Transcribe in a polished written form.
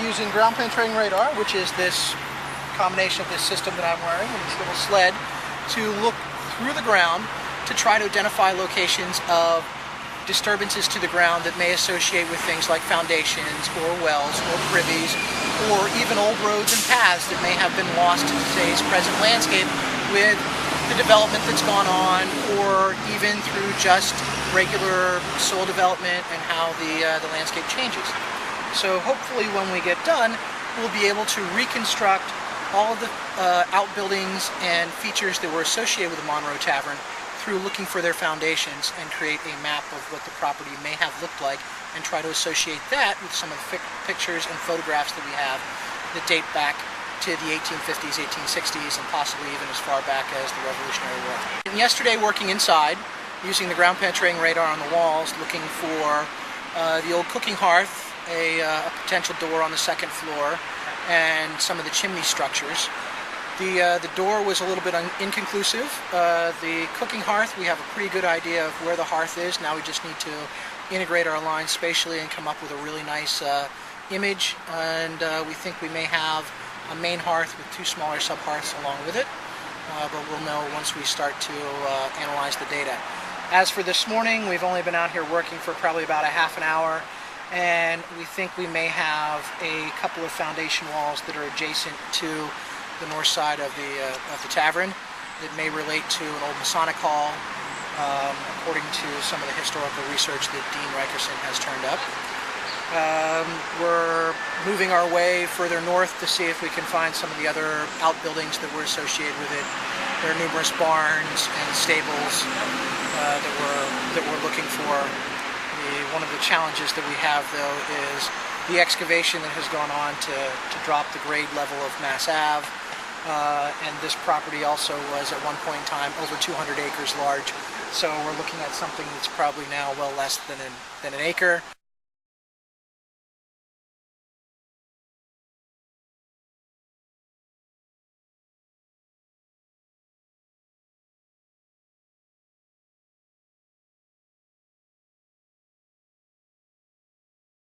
using ground penetrating radar, which is this combination of this system that I'm wearing and this little sled, to look through the ground to try to identify locations of disturbances to the ground that may associate with things like foundations or wells or privies or even old roads and paths that may have been lost to today's present landscape with the development that's gone on, or even through just regular soil development and how the landscape changes. So hopefully when we get done, we'll be able to reconstruct all of the outbuildings and features that were associated with the Munroe Tavern through looking for their foundations and create a map of what the property may have looked like, and try to associate that with some of the pictures and photographs that we have that date back to the 1850s, 1860s, and possibly even as far back as the Revolutionary War. And yesterday, working inside, using the ground penetrating radar on the walls, looking for the old cooking hearth, a potential door on the second floor, and some of the chimney structures. The door was a little bit inconclusive. The cooking hearth, we have a pretty good idea of where the hearth is. Now we just need to integrate our lines spatially and come up with a really nice image. And we think we may have a main hearth with two smaller sub-hearths along with it. But we'll know once we start to analyze the data. As for this morning, we've only been out here working for probably about a half an hour. And we think we may have a couple of foundation walls that are adjacent to the north side of the tavern that may relate to an old Masonic hall, according to some of the historical research that Dean Rikerson has turned up. We're moving our way further north to see if we can find some of the other outbuildings that were associated with it. There are numerous barns and stables that we're looking for. One of the challenges that we have, though, is the excavation that has gone on to drop the grade level of Mass Ave. And this property also was at one point in time over 200 acres large. So we're looking at something that's probably now well less than an acre.